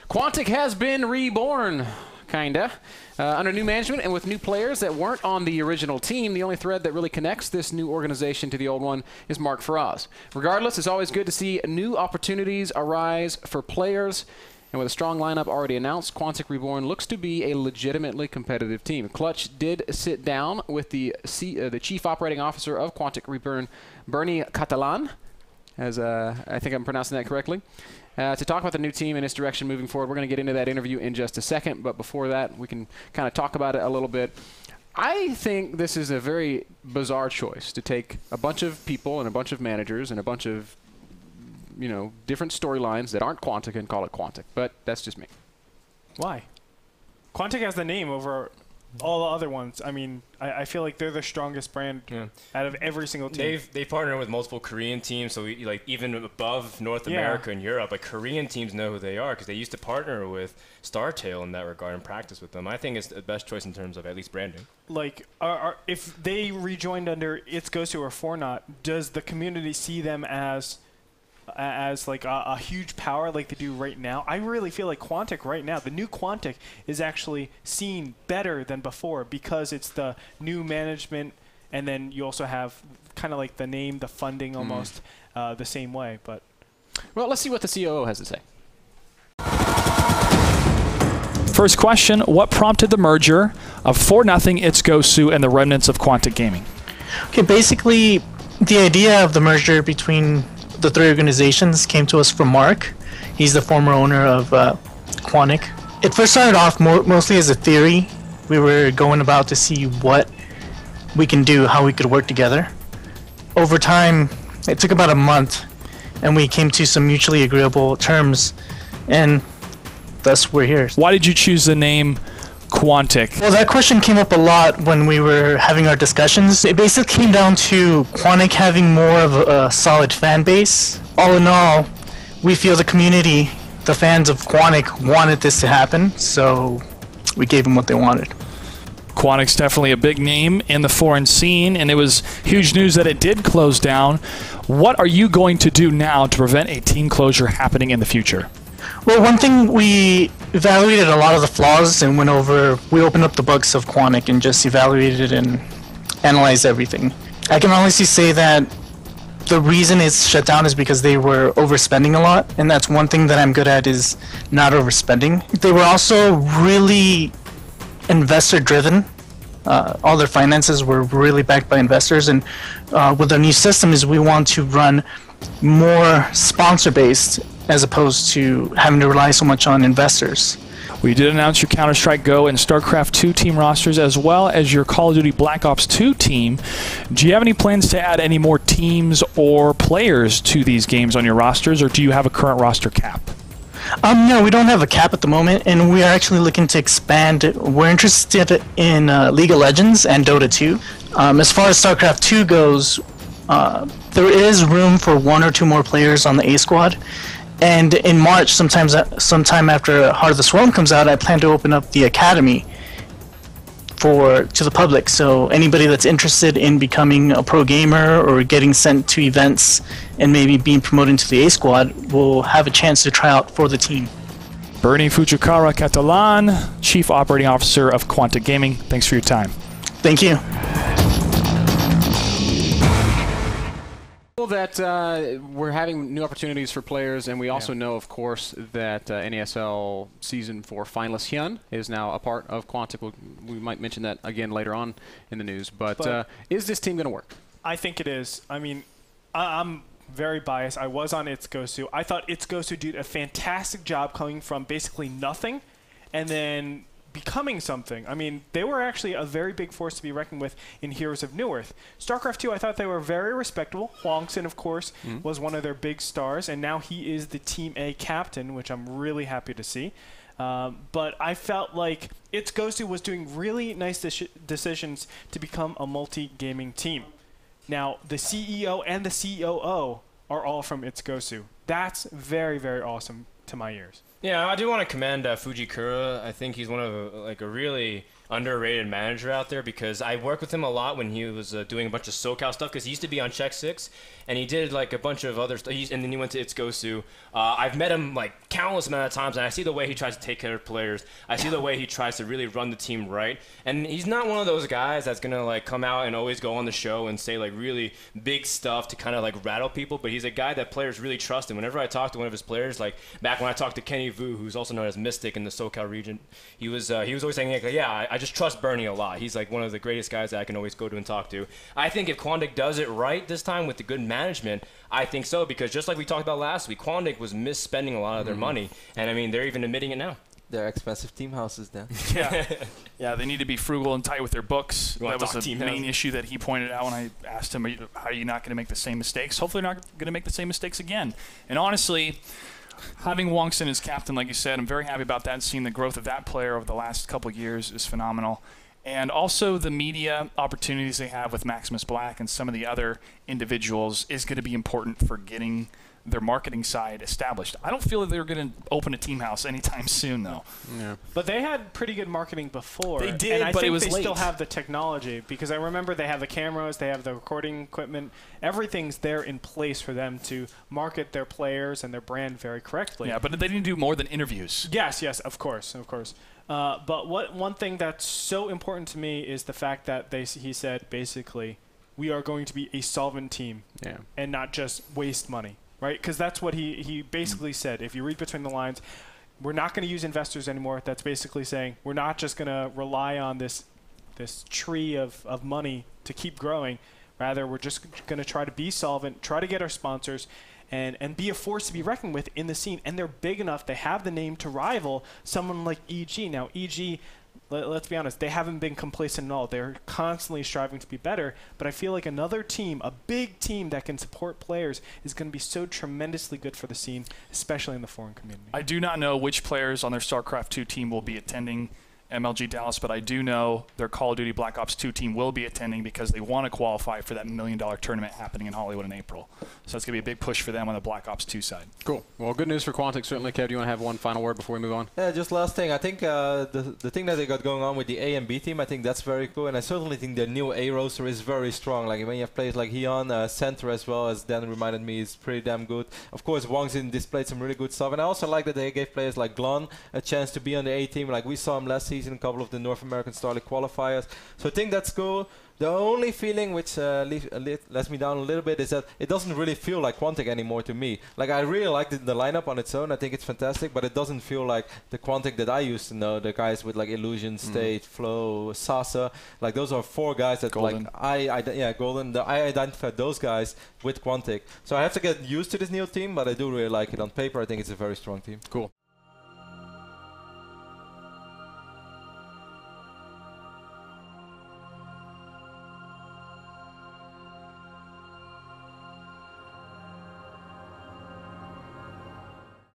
Quantic has been reborn, kinda, under new management and with new players that weren't on the original team. The only thread that really connects this new organization to the old one is Mark Faraz. Regardless, it's always good to see new opportunities arise for players. And with a strong lineup already announced, Quantic Reborn looks to be a legitimately competitive team. Clutch did sit down with the Chief Operating Officer of Quantic Reborn, Bernie Catalan, as I think I'm pronouncing that correctly, to talk about the new team and its direction moving forward. We're going to get into that interview in just a second, but before that, we can kind of talk about it a little bit. I think this is a very bizarre choice to take a bunch of people and a bunch of managers and a bunch of different storylines that aren't Quantic and call it Quantic, but that's just me. Why? Quantic has the name over all the other ones. I mean, I feel like they're the strongest brand out of every single team. They've partnered with multiple Korean teams, so like even above North America and Europe, like Korean teams know who they are because they used to partner with StarTale in that regard and practice with them. I think it's the best choice in terms of at least branding. Like, if they rejoined under It's Gosu or Fornot, does the community see them as like a huge power like they do right now? I really feel like Quantic right now, the new Quantic, is actually seen better than before because it's the new management, and then you also have kind of like the name, the funding almost the same way. But well, let's see what the COO has to say. First question, what prompted the merger of 4-0 It's Gosu and the remnants of Quantic Gaming? Okay, basically the idea of the merger between the three organizations came to us from Mark. He's the former owner of Quantic. It first started off mostly as a theory. We were going about to see what we can do, how we could work together. Over time, it took about a month, and we came to some mutually agreeable terms, and thus we're here. Why did you choose the name Quantic? Well, that question came up a lot when we were having our discussions. It basically came down to Quantic having more of a solid fan base. All in all, we feel the community, the fans of Quantic, wanted this to happen, so we gave them what they wanted. Quantic's definitely a big name in the foreign scene, and it was huge news that it did close down. What are you going to do now to prevent a team closure happening in the future? Well, one thing, we evaluated a lot of the flaws and we opened up the bugs of Quantic and just evaluated and analyzed everything. I can honestly say that the reason it's shut down is because they were overspending a lot, and that's one thing that I'm good at, is not overspending. They were also really investor driven. All their finances were really backed by investors, and with our new system is we want to run more sponsor based as opposed to having to rely so much on investors. We did announce your Counter-Strike Go and StarCraft 2 team rosters, as well as your Call of Duty Black Ops 2 team. Do you have any plans to add any more teams or players to these games on your rosters, or do you have a current roster cap? No, we don't have a cap at the moment, and we are actually looking to expand. We're interested in League of Legends and Dota 2. As far as StarCraft 2 goes, there is room for 1 or 2 more players on the A squad. And in March, sometime after Heart of the Swarm comes out, I plan to open up the academy to the public. So anybody that's interested in becoming a pro gamer or getting sent to events and maybe being promoted into the A squad will have a chance to try out for the team. Bernie Fujikara Catalan, Chief Operating Officer of Quantic Gaming. Thanks for your time. Thank you. That we're having new opportunities for players, and we also know, of course, that NASL Season 4 finalist Hyun is now a part of Quantic. We might mention that again later on in the news, but is this team going to work? I think it is. I mean, I'm very biased. I was on It's Gosu. I thought It's Gosu did a fantastic job coming from basically nothing and then becoming something. I mean, they were actually a very big force to be reckoned with in Heroes of Newerth. StarCraft 2, I thought they were very respectable. Huangson, of course, was one of their big stars, and now he is the Team A captain, which I'm really happy to see. But I felt like It's Gosu was doing really nice decisions to become a multi-gaming team. Now, the CEO and the COO are all from It's Gosu. That's very, very awesome to my ears. Yeah, I do want to commend Fujikura. I think he's one of a really underrated manager out there, because I worked with him a lot when he was doing a bunch of SoCal stuff, because he used to be on Check 6 and he did like a bunch of other stuff, and then he went to It's Gosu. I've met him like countless amount of times, and I see the way he tries to take care of players. I see the way he tries to really run the team right, and he's not one of those guys that's gonna like come out and always go on the show and say like really big stuff to kind of like rattle people, but he's a guy that players really trust. And whenever I talk to one of his players, like back when I talked to Kenny Vu, who's also known as Mystic in the SoCal region, he was always saying like, yeah, I just trust Bernie a lot. He's like one of the greatest guys that I can always go to and talk to. I think if Quantic does it right this time with the good management, I think so, because just like we talked about last week, Quantic was misspending a lot of their money, and I mean they're even admitting it now. They're expensive team houses then. Yeah, they need to be frugal and tight with their books. That was the main issue that he pointed out when I asked him, how are you not going to make the same mistakes? Hopefully they're not going to make the same mistakes again. And honestly, having Wongson as captain, like you said, I'm very happy about that. Seeing the growth of that player over the last couple of years is phenomenal. And also the media opportunities they have with Maximus Black and some of the other individuals is going to be important for getting their marketing side established. I don't feel that they're going to open a team house anytime soon, though. Yeah. But they had pretty good marketing before. They did, and I but think it was they late. still have the technology, because I remember they have the cameras, they have the recording equipment. Everything's there in place for them to market their players and their brand very correctly. Yeah, but they didn't do more than interviews. Yes, of course. But one thing that's so important to me is the fact that he said basically, we are going to be a solvent team and not just waste money. Right, because that's what he basically said. If you read between the lines, we're not going to use investors anymore. That's basically saying we're not just going to rely on this tree of money to keep growing. Rather, we're just going to try to be solvent, try to get our sponsors, and be a force to be reckoned with in the scene. And they're big enough. They have the name to rival someone like EG. Now, EG, let's be honest, they haven't been complacent at all. They're constantly striving to be better, but I feel like another team, a big team that can support players, is going to be so tremendously good for the scene, especially in the foreign community. I do not know which players on their StarCraft 2 team will be attending MLG Dallas, but I do know their Call of Duty Black Ops 2 team will be attending because they want to qualify for that $1 million tournament happening in Hollywood in April. So it's going to be a big push for them on the Black Ops 2 side. Cool. Well, good news for Quantic, certainly. Kev, do you want to have one final word before we move on? Yeah, just last thing. I think the thing that they got going on with the A and B team, I think that's very cool. And I certainly think the new A roster is very strong. Like when you have players like Heon, Center as well, as Dan reminded me, is pretty damn good. Of course, Wongsin displayed some really good stuff. And I also like that they gave players like Glon a chance to be on the A team. Like we saw him last season, a couple of the North American Star League qualifiers. So I think that's cool. The only feeling which lets me down a little bit is that it doesn't really feel like Quantic anymore to me. Like I really like the lineup on its own. I think it's fantastic, but it doesn't feel like the Quantic that I used to know. The guys with like Illusion, State, Flow, Sasa. Like those are four guys that Golden. like Golden. I identified those guys with Quantic. So I have to get used to this new team, but I do really like it on paper. I think it's a very strong team. Cool.